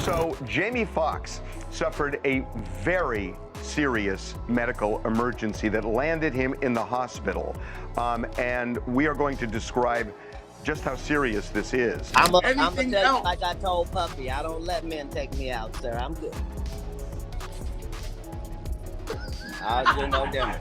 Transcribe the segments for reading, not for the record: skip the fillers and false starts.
So Jamie Foxx suffered a very serious medical emergency that landed him in the hospital. And we are going to describe just how serious this is. I'm gonna tell you like I told Puffy, I don't let men take me out, sir. I'm good. I'll do no dinner.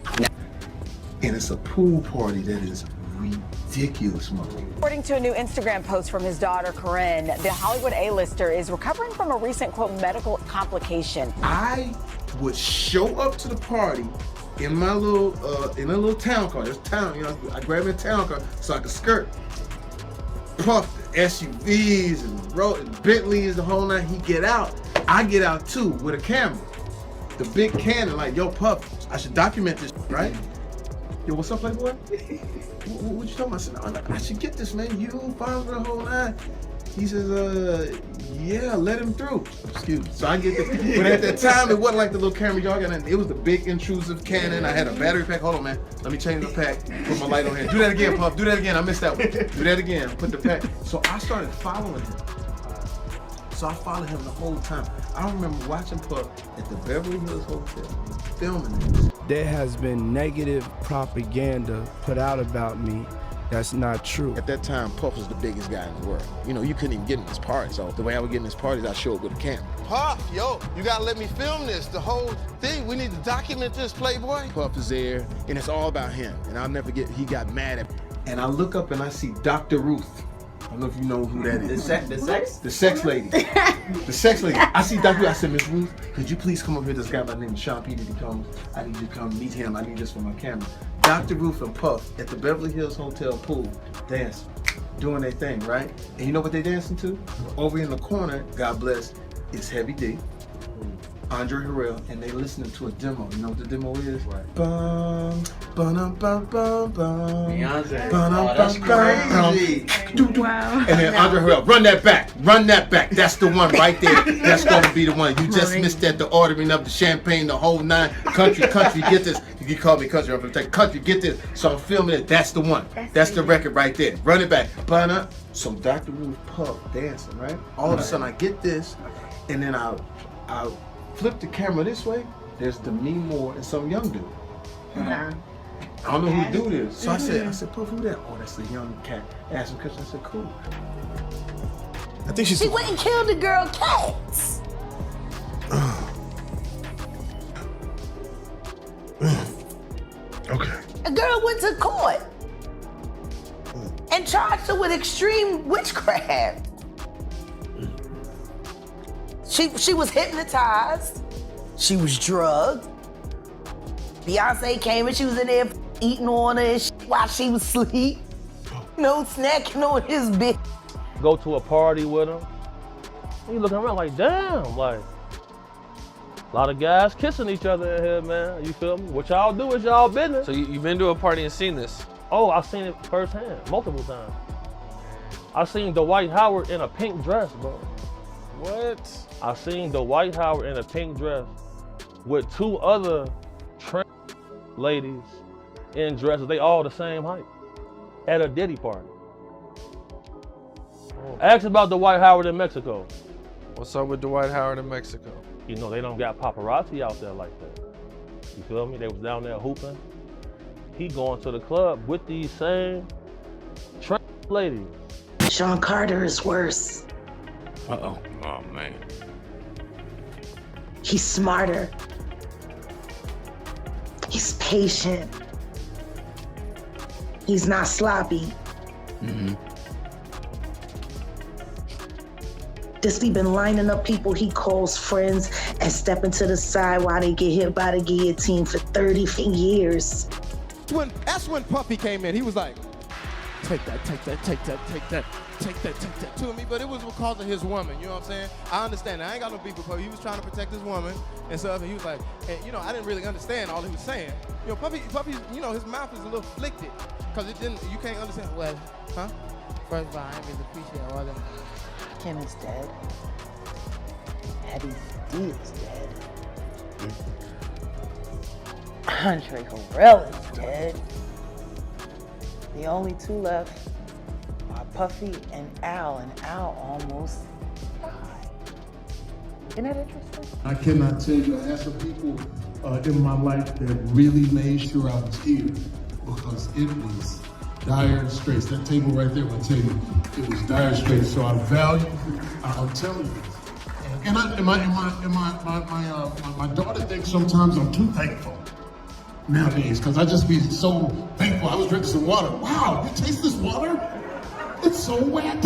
And it's a pool party that is ridiculous, man. According to a new Instagram post from his daughter, Corinne, the Hollywood A-lister is recovering from a recent, quote, medical complication. I would show up to the party in my little town car. This town, you know, I grab a town car so I could skirt. Puff SUVs and Bentleys, the whole night. He get out. I get out too with a camera. The big Canon, like, yo, Puff, I should document this, right? Yo, what's up, Playboy? What you talking about? I should get this, man. You fine for the whole night. He says, yeah, let him through. Excuse me. So I get this. But at that time, it wasn't like the little camera y'all got. It was the big intrusive Canon. I had a battery pack. Hold on, man. Let me change the pack. Put my light on here. Do that again, Puff. Do that again. I missed that one. Do that again. Put the pack. So I started following him. So I followed him the whole time. I remember watching Puff at the Beverly Hills Hotel, filming this. There has been negative propaganda put out about me that's not true. At that time, Puff was the biggest guy in the world. You know, you couldn't even get in this party. So the way I would get in this party is I show up with a camera. Puff, yo, you gotta let me film this, the whole thing. We need to document this, Playboy. Puff is there, and it's all about him. And I'll never forget, he got mad at me. And I look up and I see Dr. Ruth. I don't know if you know who that is. The sex lady. The sex lady. I see Dr. Ruth. I said, Miss Ruth, could you please come over here? This guy by the name of Sean P. Diddy comes. I need you to come meet him. I need this for my camera. Dr. Ruth and Puff at the Beverly Hills Hotel pool dancing, doing their thing, right? And you know what they dancing to? Over in the corner, God bless, is Heavy D, Andre Harrell, and they listening to a demo. You know what the demo is? Right. Bum, bum, bum, bum, bum. Beyonce. That's crazy. Wow. And then Andre Harrell, run that back. That's the one right there. That's gonna be the one. You just missed that, the ordering of the champagne, the whole nine. Country, get this. You call me country, I'm gonna take country, get this. So I'm filming it, that's the one. That's the record right there. Run it back. So Dr. Ruth Puff dancing, right? All of a sudden I get this, and then I flip the camera this way, there's Demi Moore and some young dude. I don't know who the dude is. So I said, Puff, who that? Oh, that's the young cat. I asked him questions. I said, cool. I think She went and killed the girl Cats. Okay. A girl went to court and charged her with extreme witchcraft. She was hypnotized. She was drugged. Beyonce came and she was in there eating on her and while she was asleep. No snacking on his bitch. Go to a party with him. He looking around like, damn, like, a lot of guys kissing each other in here, man. You feel me? What y'all do is y'all business. So you've been to a party and seen this? Oh, I've seen it firsthand, multiple times. I seen Dwight Howard in a pink dress, bro. What? I seen Dwight Howard in a pink dress with two other trans ladies in dresses. They all the same height at a Diddy party. Ask about Dwight Howard in Mexico. What's up with Dwight Howard in Mexico? You know, they don't got paparazzi out there like that. You feel me? They was down there hooping. He going to the club with these same trans ladies. Sean Carter is worse. Uh-oh. Oh, man. He's smarter. He's patient. He's not sloppy. Just he been lining up people he calls friends and stepping to the side while they get hit by the guillotine for 30 years. That's when Puffy came in. He was like, take that to me, but it was because of his woman, you know what I'm saying? I understand. I ain't got no beef with Puffy. He was trying to protect his woman and stuff, and he was like, and, you know, I didn't really understand all he was saying. You know, Puffy, you know, his mouth is a little flicked, because you can't understand. Well, huh? First of all, I didn't really appreciate all that. Kim is dead. Heavy D is dead. Andre Harrell is dead. The only two left are Puffy and Al almost died. Isn't that interesting? I cannot tell you, I had some people in my life that really made sure I was here because it was dire straits. That table right there will tell you it was dire straits. So I value, I'm telling you. And my daughter thinks sometimes I'm too thankful nowadays because I just be so thankful. I was drinking some water. Wow, you taste this water? It's so wet.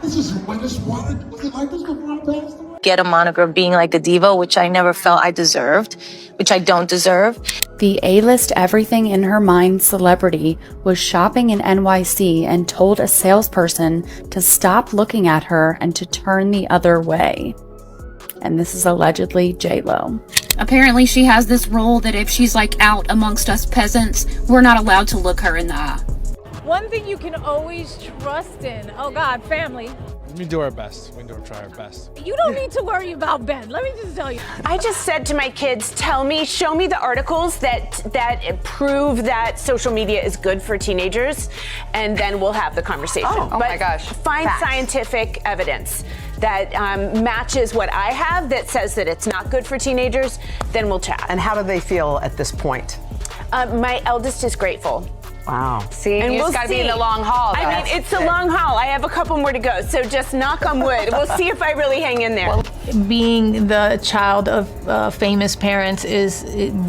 This is the wettest water. Was it like this before I passed away? Get a moniker of being like a diva, which I never felt I deserved, which I don't deserve. The A-list everything in her mind celebrity was shopping in NYC and told a salesperson to stop looking at her and to turn the other way. And this is allegedly J-Lo. Apparently she has this rule that if she's like out amongst us peasants, we're not allowed to look her in the eye. One thing you can always trust in, oh God, family. We do our best. We try our best. You don't need to worry about Ben. Let me just tell you. I just said to my kids, show me the articles that prove that social media is good for teenagers, and then we'll have the conversation. Oh my gosh. Find scientific evidence that matches what I have that says that it's not good for teenagers, then we'll chat. And how do they feel at this point? My eldest is grateful. Wow. See, And you we'll just got to be in see. the long haul. Though. I mean, it's a long haul. I have a couple more to go, so just knock on wood. We'll see if I really hang in there. Being the child of famous parents is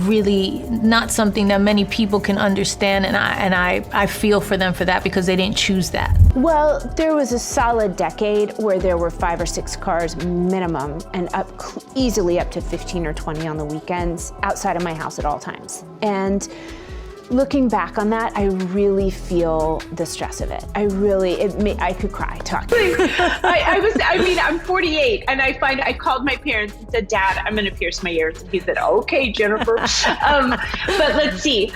really not something that many people can understand, and I feel for them for that because they didn't choose that. Well, there was a solid decade where there were 5 or 6 cars minimum, and easily up to 15 or 20 on the weekends outside of my house at all times. And looking back on that, I really feel the stress of it. I could cry talking. I'm 48, and I called my parents and said, Dad, I'm gonna pierce my ears. And he said, okay, Jennifer. But let's see.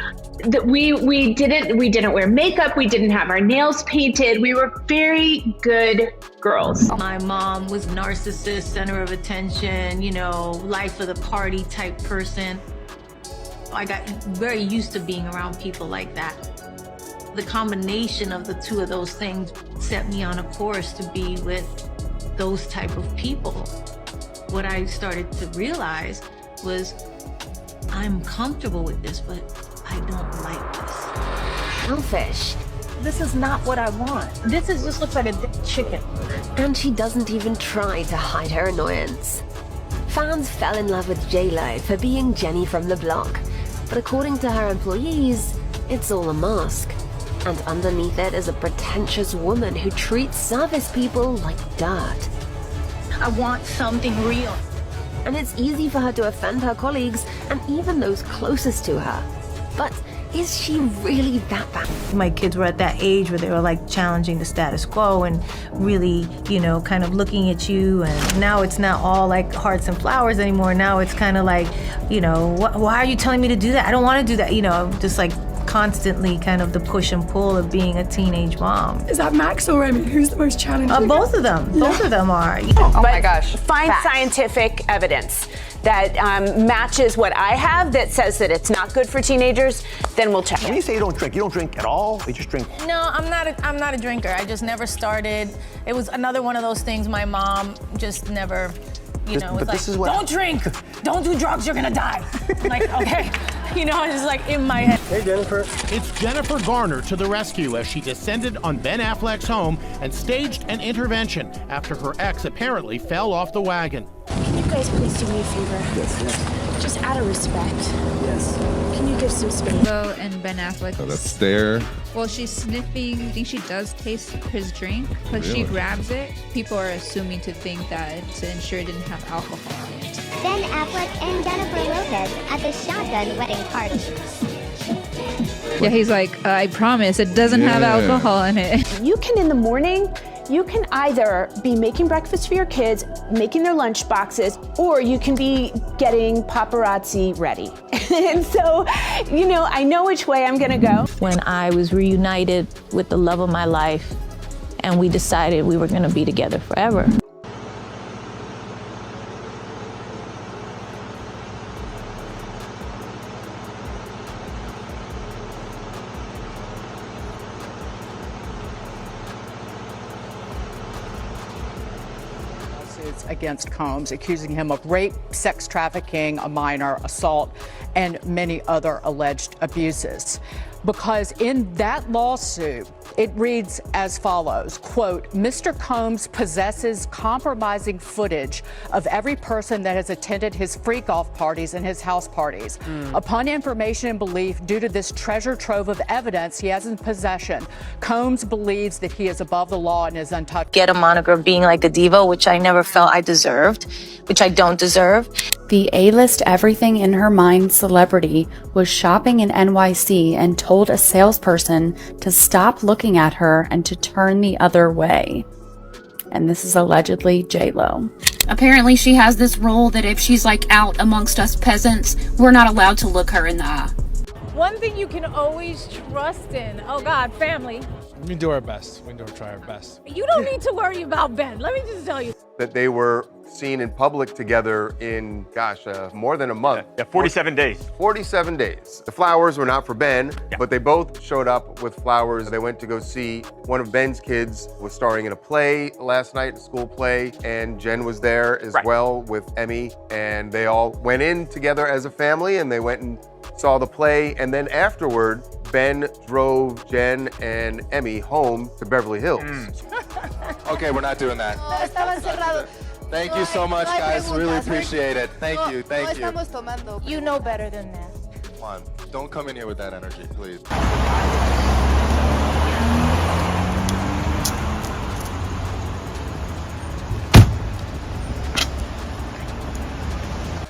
We didn't wear makeup. We didn't have our nails painted. We were very good girls. My mom was narcissist, center of attention, life of the party type person. I got very used to being around people like that. The combination of the two of those things set me on a course to be with those type of people. What I started to realize was I'm comfortable with this, but I don't like this. Selfish. This is not what I want. This just looks like a chicken. And she doesn't even try to hide her annoyance. Fans fell in love with J-Lo for being Jenny from the block. But according to her employees, it's all a mask. And underneath it is a pretentious woman who treats service people like dirt. I want something real. And it's easy for her to offend her colleagues and even those closest to her. But is she really that bad? My kids were at that age where they were like challenging the status quo and really, kind of looking at you. And now it's not all like hearts and flowers anymore. Now it's kind of like, why are you telling me to do that? I don't want to do that. Just like constantly kind of the push and pull of being a teenage mom. Is that Max or Remy? Who's the most challenging? Both of them. Both of them are. Oh my gosh. Find scientific evidence that matches what I have that says that it's not good for teenagers, then we'll check it. When you say you don't drink at all? You just drink? No, I'm not a drinker. I just never started. It was another one of those things my mom just never, was like, don't drink, don't do drugs, you're gonna die. I'm like, okay. Just like in my head. Hey, Jennifer. It's Jennifer Garner to the rescue as she descended on Ben Affleck's home and staged an intervention after her ex apparently fell off the wagon. Can you guys please do me a favor? Yes. Just out of respect. Yes. Can you give some space? J-Lo and Ben Affleck. Oh, that's there. Well, she's sniffing. I think she does taste his drink, but Really? she grabs it. People are assuming to think that to ensure it didn't have alcohol in it. Ben Affleck and Jennifer Lopez at the shotgun wedding party. Yeah, he's like, I promise it doesn't have alcohol in it. You can, in the morning, you can either be making breakfast for your kids, making their lunch boxes, or you can be getting paparazzi ready. And so, I know which way I'm gonna go. When I was reunited with the love of my life and we decided we were gonna be together forever. against Combs, accusing him of rape, sex trafficking, a minor assault, and many other alleged abuses. Because in that lawsuit, it reads as follows, quote, Mr. Combs possesses compromising footage of every person that has attended his freak-off parties and his house parties. Upon information and belief, due to this treasure trove of evidence he has in possession, Combs believes that he is above the law and is untouchable. Get a moniker of being like a diva, which I never felt I deserved, which I don't deserve. The A-list everything in her mind celebrity was shopping in NYC and told a salesperson to stop looking at her and to turn the other way. And this is allegedly J-Lo. Apparently she has this rule that if she's like out amongst us peasants, we're not allowed to look her in the eye. One thing you can always trust in, oh God, family. We do our best. We do try our best. You don't need to worry about Ben. Let me just tell you. That they were seen in public together in, more than a month. Yeah, 47 days. 47 days. The flowers were not for Ben, but they both showed up with flowers. They went to go see one of Ben's kids was starring in a play last night, a school play, and Jen was there as well with Emmy, and they all went in together as a family, and they went and saw the play, and then afterward, Ben drove Jen and Emmy home to Beverly Hills. Okay, we're not doing that. Thank you so much, guys. Really appreciate it. Thank you, thank you. You know better than that. Come on, don't come in here with that energy, please.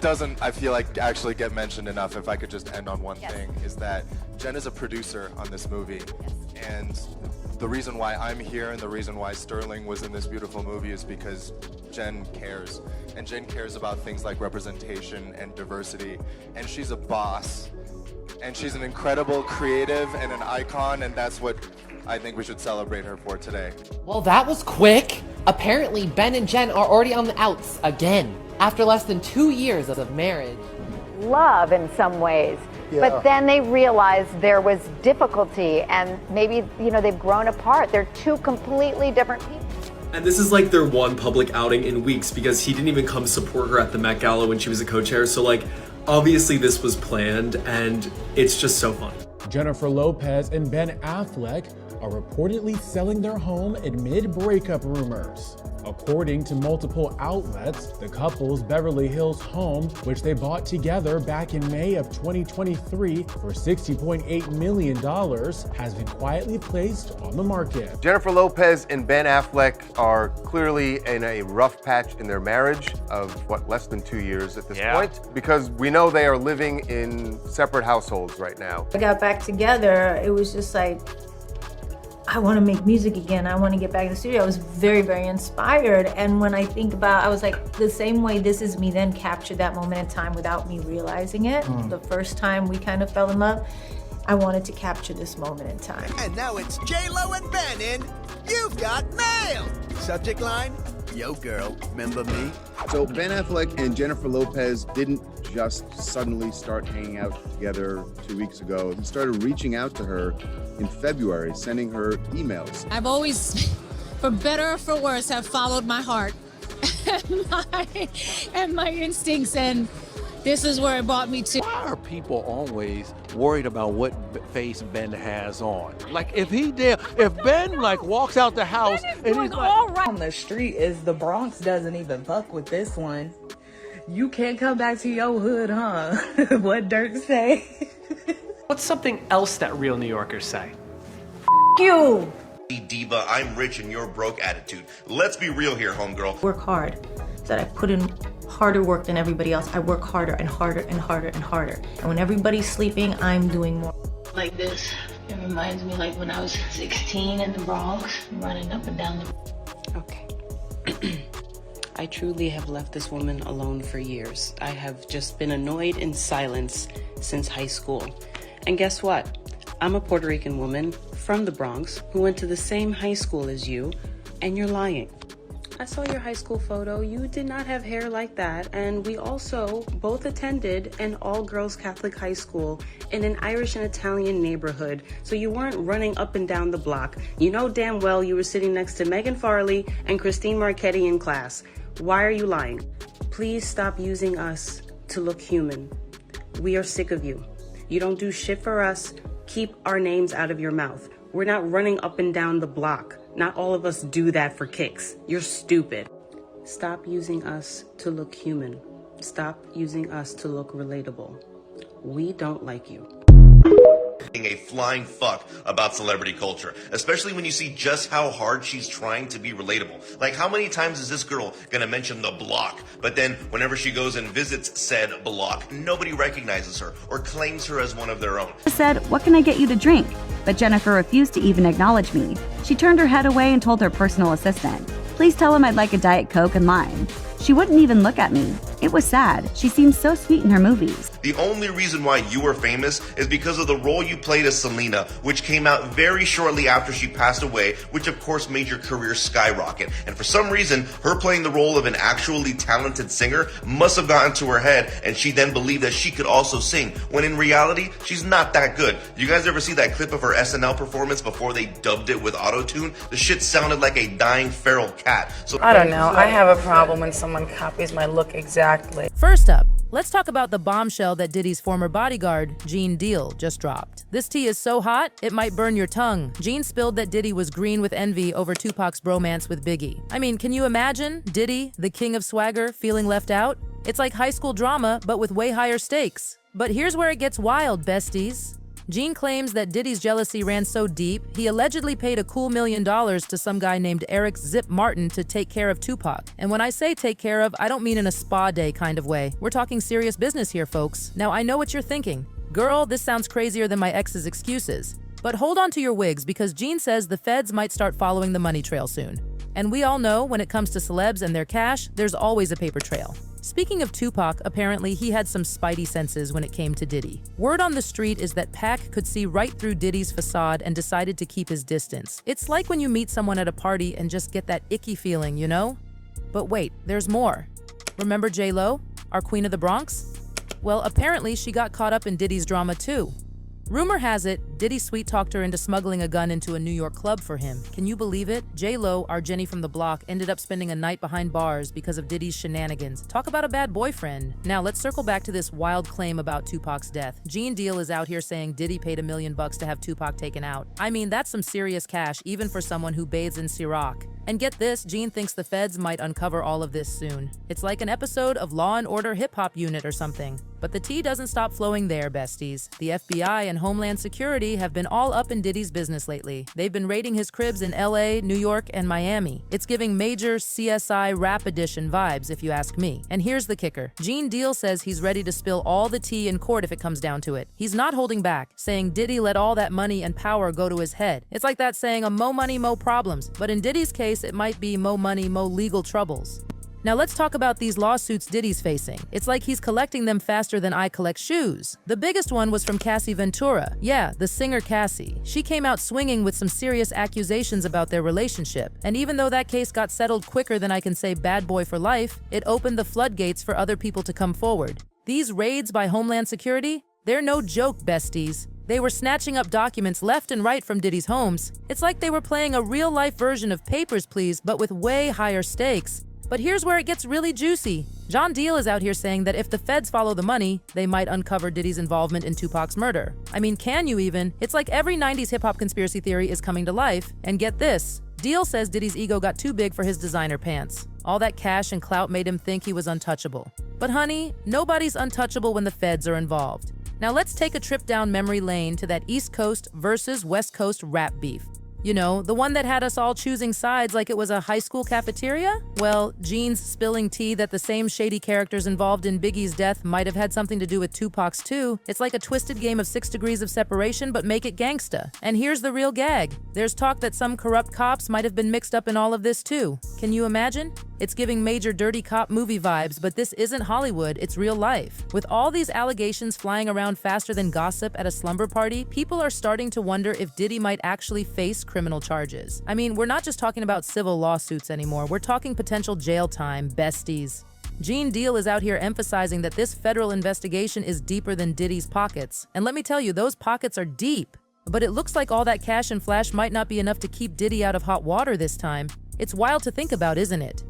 Doesn't, I feel like, actually get mentioned enough. If I could just end on one thing, is that Jen is a producer on this movie, and the reason why I'm here and the reason why Sterling was in this beautiful movie is because Jen cares, and Jen cares about things like representation and diversity, and she's a boss, and she's an incredible creative and an icon, and that's what I think we should celebrate her for today. Well, that was quick. Apparently, Ben and Jen are already on the outs again, after less than 2 years of marriage. Love in some ways. But then they realized there was difficulty and maybe, they've grown apart. They're two completely different people. And this is like their one public outing in weeks because he didn't even come support her at the Met Gala when she was a co-chair. So obviously this was planned and it's just so fun. Jennifer Lopez and Ben Affleck are reportedly selling their home amid breakup rumors. According to multiple outlets, the couple's Beverly Hills home, which they bought together back in May of 2023 for $60.8 million, has been quietly placed on the market. Jennifer Lopez and Ben Affleck are clearly in a rough patch in their marriage of, less than 2 years at this point, because we know they are living in separate households right now. I got back together, it was just like, I want to make music again. I want to get back in the studio. I was very, very inspired. And when I think about, I was like, the same way This Is Me then captured that moment in time without me realizing it. The first time we kind of fell in love, I wanted to capture this moment in time. And now it's J-Lo and Ben in You've Got Mail. Subject line, yo girl, remember me? So Ben Affleck and Jennifer Lopez didn't just suddenly start hanging out together 2 weeks ago. He started reaching out to her in February, sending her emails. I've always, for better or for worse, have followed my heart and my instincts, and this is where it brought me to. Why are people always worried about what face Ben has on? If Ben walks out the house and he's all right on the street is the Bronx doesn't even fuck with this one. You can't come back to your hood, huh? What Dirk say? What's something else that real New Yorkers say? You! Diva, I'm rich and you're broke attitude. Let's be real here, homegirl. Work hard. So that I put in harder work than everybody else. I work harder and harder and harder and harder. And when everybody's sleeping, I'm doing more. Like this, it reminds me like when I was 16 in the Bronx, running up and down the... Okay. I truly have left this woman alone for years. I have just been annoyed in silence since high school. And guess what? I'm a Puerto Rican woman from the Bronx who went to the same high school as you, and you're lying. I saw your high school photo. You did not have hair like that, and we also both attended an all-girls Catholic high school in an Irish and Italian neighborhood, so you weren't running up and down the block. You know damn well you were sitting next to Megan Farley and Christine Marchetti in class. Why are you lying? Please stop using us to look human. We are sick of you. You don't do shit for us. Keep our names out of your mouth. We're not running up and down the block. Not all of us do that for kicks. You're stupid. Stop using us to look human. Stop using us to look relatable. We don't like you. A flying fuck about celebrity culture, especially when you see just how hard she's trying to be relatable. Like, how many times is this girl gonna mention the block, but then whenever she goes and visits said block, nobody recognizes her or claims her as one of their own? I said, "What can I get you to drink?" But Jennifer refused to even acknowledge me. She turned her head away and told her personal assistant, "Please tell him I'd like a Diet Coke and lime." She wouldn't even look at me. It was sad. She seemed so sweet in her movies. The only reason why you were famous is because of the role you played as Selena, which came out very shortly after she passed away, which of course made your career skyrocket. And for some reason, her playing the role of an actually talented singer must have gotten to her head, and she then believed that she could also sing, when in reality, she's not that good. You guys ever see that clip of her SNL performance before they dubbed it with auto-tune? The shit sounded like a dying feral cat. So I don't know. I have a problem when someone copies my look exactly. First up, let's talk about the bombshell that Diddy's former bodyguard, Gene Deal, just dropped. This tea is so hot, it might burn your tongue. Gene spilled that Diddy was green with envy over Tupac's bromance with Biggie. I mean, can you imagine Diddy, the king of swagger, feeling left out? It's like high school drama, but with way higher stakes. But here's where it gets wild, besties. Gene claims that Diddy's jealousy ran so deep, he allegedly paid a cool $1 million to some guy named Eric Zip Martin to take care of Tupac. And when I say take care of, I don't mean in a spa day kind of way. We're talking serious business here, folks. Now, I know what you're thinking. Girl, this sounds crazier than my ex's excuses. But hold on to your wigs, because Gene says the feds might start following the money trail soon. And we all know when it comes to celebs and their cash, there's always a paper trail. Speaking of Tupac, apparently he had some spidey senses when it came to Diddy. Word on the street is that Pac could see right through Diddy's facade and decided to keep his distance. It's like when you meet someone at a party and just get that icky feeling, you know? But wait, there's more. Remember J-Lo, our queen of the Bronx? Well, apparently she got caught up in Diddy's drama too. Rumor has it, Diddy sweet-talked her into smuggling a gun into a New York club for him. Can you believe it? J-Lo, our Jenny from the block, ended up spending a night behind bars because of Diddy's shenanigans. Talk about a bad boyfriend. Now, let's circle back to this wild claim about Tupac's death. Gene Deal is out here saying Diddy paid $1 million to have Tupac taken out. I mean, that's some serious cash, even for someone who bathes in Ciroc. And get this, Gene thinks the feds might uncover all of this soon. It's like an episode of Law & Order Hip Hop Unit or something. But the tea doesn't stop flowing there, besties. The FBI and Homeland Security have been all up in Diddy's business lately. They've been raiding his cribs in LA, New York, and Miami. It's giving major CSI Rap Edition vibes, if you ask me. And here's the kicker. Gene Deal says he's ready to spill all the tea in court if it comes down to it. He's not holding back, saying Diddy let all that money and power go to his head. It's like that saying, mo money, mo problems. But in Diddy's case, it might be mo money, mo legal troubles. Now let's talk about these lawsuits Diddy's facing. It's like he's collecting them faster than I collect shoes. The biggest one was from Cassie Ventura. Yeah, the singer Cassie. She came out swinging with some serious accusations about their relationship. And even though that case got settled quicker than I can say bad boy for life, it opened the floodgates for other people to come forward. These raids by Homeland Security, they're no joke, besties. They were snatching up documents left and right from Diddy's homes. It's like they were playing a real-life version of Papers, Please, but with way higher stakes. But here's where it gets really juicy. John Deal is out here saying that if the feds follow the money, they might uncover Diddy's involvement in Tupac's murder. I mean, can you even? It's like every 90s hip-hop conspiracy theory is coming to life. And get this, Deal says Diddy's ego got too big for his designer pants. All that cash and clout made him think he was untouchable. But honey, nobody's untouchable when the feds are involved. Now let's take a trip down memory lane to that East Coast versus West Coast rap beef. You know, the one that had us all choosing sides like it was a high school cafeteria? Well, Gene's spilling tea that the same shady characters involved in Biggie's death might have had something to do with Tupac's too. It's like a twisted game of 6 degrees of separation, but make it gangsta. And here's the real gag. There's talk that some corrupt cops might have been mixed up in all of this too. Can you imagine? It's giving major dirty cop movie vibes, but this isn't Hollywood, it's real life. With all these allegations flying around faster than gossip at a slumber party, people are starting to wonder if Diddy might actually face criminal charges. I mean, we're not just talking about civil lawsuits anymore, we're talking potential jail time, besties. Gene Deal is out here emphasizing that this federal investigation is deeper than Diddy's pockets. And let me tell you, those pockets are deep. But it looks like all that cash and flash might not be enough to keep Diddy out of hot water this time. It's wild to think about, isn't it?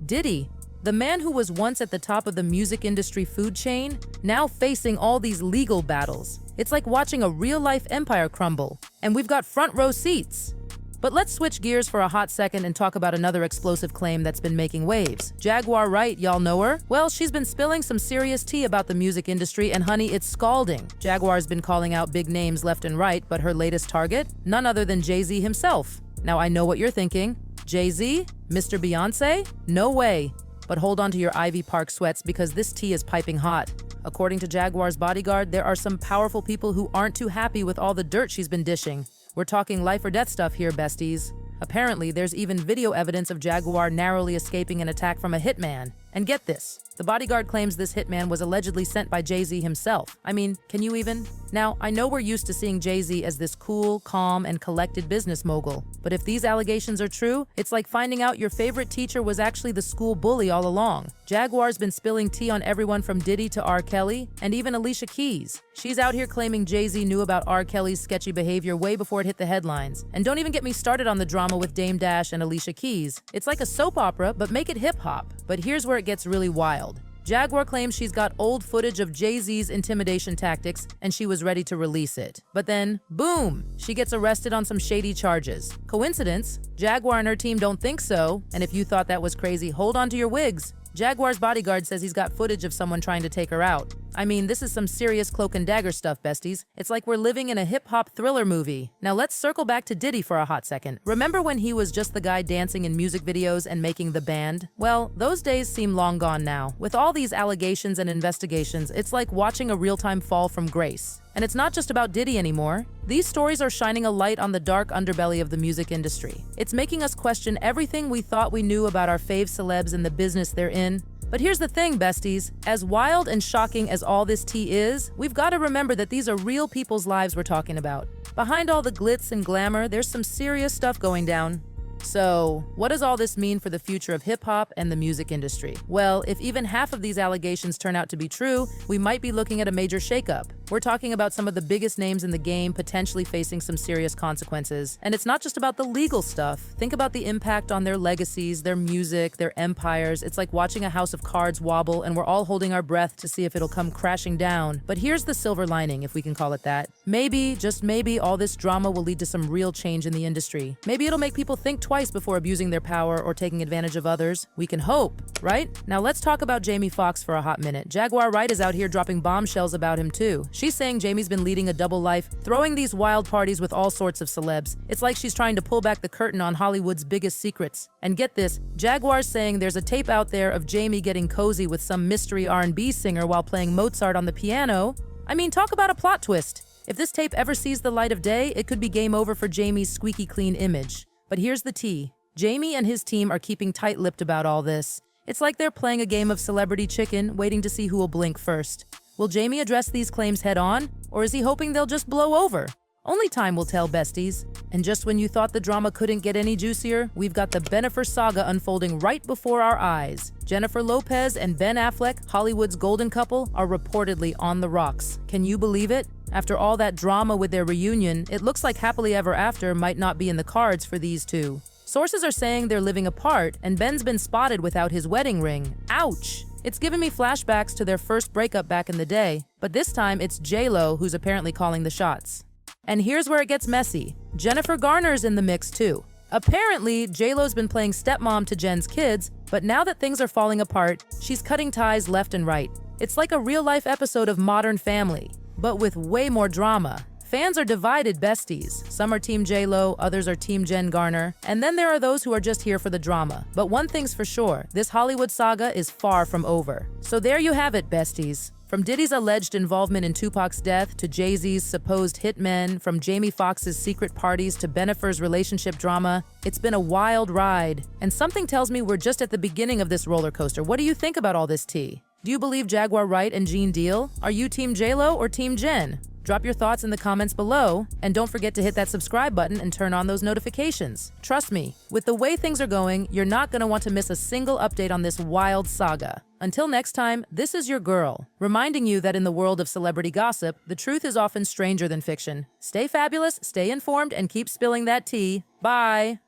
Diddy, The man who was once at the top of the music industry food chain, now facing all these legal battles. It's like watching a real-life empire crumble. And we've got front row seats. But let's switch gears for a hot second and talk about another explosive claim that's been making waves. Jaguar Wright, y'all know her? Well, she's been spilling some serious tea about the music industry, and honey, it's scalding. Jaguar's been calling out big names left and right, but her latest target? None other than Jay-Z himself. Now, I know what you're thinking. Jay-Z? Mr. Beyonce? No way. But hold on to your Ivy Park sweats because this tea is piping hot. According to Jaguar's bodyguard, there are some powerful people who aren't too happy with all the dirt she's been dishing. We're talking life or death stuff here, besties. Apparently, there's even video evidence of Jaguar narrowly escaping an attack from a hitman. And get this, the bodyguard claims this hitman was allegedly sent by Jay-Z himself. I mean, can you even? Now, I know we're used to seeing Jay-Z as this cool, calm, and collected business mogul. But if these allegations are true, it's like finding out your favorite teacher was actually the school bully all along. Jaguar's been spilling tea on everyone from Diddy to R. Kelly, and even Alicia Keys. She's out here claiming Jay-Z knew about R. Kelly's sketchy behavior way before it hit the headlines. And don't even get me started on the drama with Dame Dash and Alicia Keys. It's like a soap opera, but make it hip-hop. But here's where it gets really wild. Jaguar claims she's got old footage of Jay-Z's intimidation tactics and she was ready to release it. But then, boom, she gets arrested on some shady charges. Coincidence? Jaguar and her team don't think so, and if you thought that was crazy, hold on to your wigs. Jaguar's bodyguard says he's got footage of someone trying to take her out. I mean, this is some serious cloak and dagger stuff, besties. It's like we're living in a hip-hop thriller movie. Now let's circle back to Diddy for a hot second. Remember when he was just the guy dancing in music videos and making the band? Well, those days seem long gone now. With all these allegations and investigations, it's like watching a real-time fall from grace. And it's not just about Diddy anymore. These stories are shining a light on the dark underbelly of the music industry. It's making us question everything we thought we knew about our fave celebs and the business they're in. But here's the thing, besties. As wild and shocking as all this tea is, we've got to remember that these are real people's lives we're talking about. Behind all the glitz and glamour, there's some serious stuff going down. So, what does all this mean for the future of hip-hop and the music industry? Well, if even half of these allegations turn out to be true, we might be looking at a major shakeup. We're talking about some of the biggest names in the game potentially facing some serious consequences. And it's not just about the legal stuff. Think about the impact on their legacies, their music, their empires. It's like watching a house of cards wobble and we're all holding our breath to see if it'll come crashing down. But here's the silver lining, if we can call it that. Maybe, just maybe, all this drama will lead to some real change in the industry. Maybe it'll make people think twice before abusing their power or taking advantage of others. We can hope, right? Now let's talk about Jamie Foxx for a hot minute. Jaguar Wright is out here dropping bombshells about him too. She's saying Jamie's been leading a double life, throwing these wild parties with all sorts of celebs. It's like she's trying to pull back the curtain on Hollywood's biggest secrets. And get this, Jaguar's saying there's a tape out there of Jamie getting cozy with some mystery R&B singer while playing Mozart on the piano. I mean, talk about a plot twist. If this tape ever sees the light of day, it could be game over for Jamie's squeaky clean image. But here's the tea. Jamie and his team are keeping tight-lipped about all this. It's like they're playing a game of celebrity chicken, waiting to see who will blink first. Will Jamie address these claims head-on, or is he hoping they'll just blow over? Only time will tell, besties. And just when you thought the drama couldn't get any juicier, we've got the Bennifer saga unfolding right before our eyes. Jennifer Lopez and Ben Affleck, Hollywood's golden couple, are reportedly on the rocks. Can you believe it? After all that drama with their reunion, it looks like happily ever after might not be in the cards for these two. Sources are saying they're living apart, and Ben's been spotted without his wedding ring. Ouch! It's given me flashbacks to their first breakup back in the day, but this time it's J-Lo who's apparently calling the shots. And here's where it gets messy. Jennifer Garner's in the mix too. Apparently, J-Lo's been playing stepmom to Jen's kids, but now that things are falling apart, she's cutting ties left and right. It's like a real-life episode of Modern Family, but with way more drama. Fans are divided, besties. Some are Team J-Lo, others are Team Jen Garner, and then there are those who are just here for the drama. But one thing's for sure, this Hollywood saga is far from over. So there you have it, besties. From Diddy's alleged involvement in Tupac's death to Jay-Z's supposed hitmen, from Jamie Foxx's secret parties to Bennifer's relationship drama, it's been a wild ride. And something tells me we're just at the beginning of this roller coaster. What do you think about all this tea? Do you believe Jaguar Wright and Gene deal? Are you Team J-Lo or Team Jen? Drop your thoughts in the comments below, and don't forget to hit that subscribe button and turn on those notifications. Trust me, with the way things are going, you're not going to want to miss a single update on this wild saga. Until next time, this is your girl, reminding you that in the world of celebrity gossip, the truth is often stranger than fiction. Stay fabulous, stay informed, and keep spilling that tea. Bye!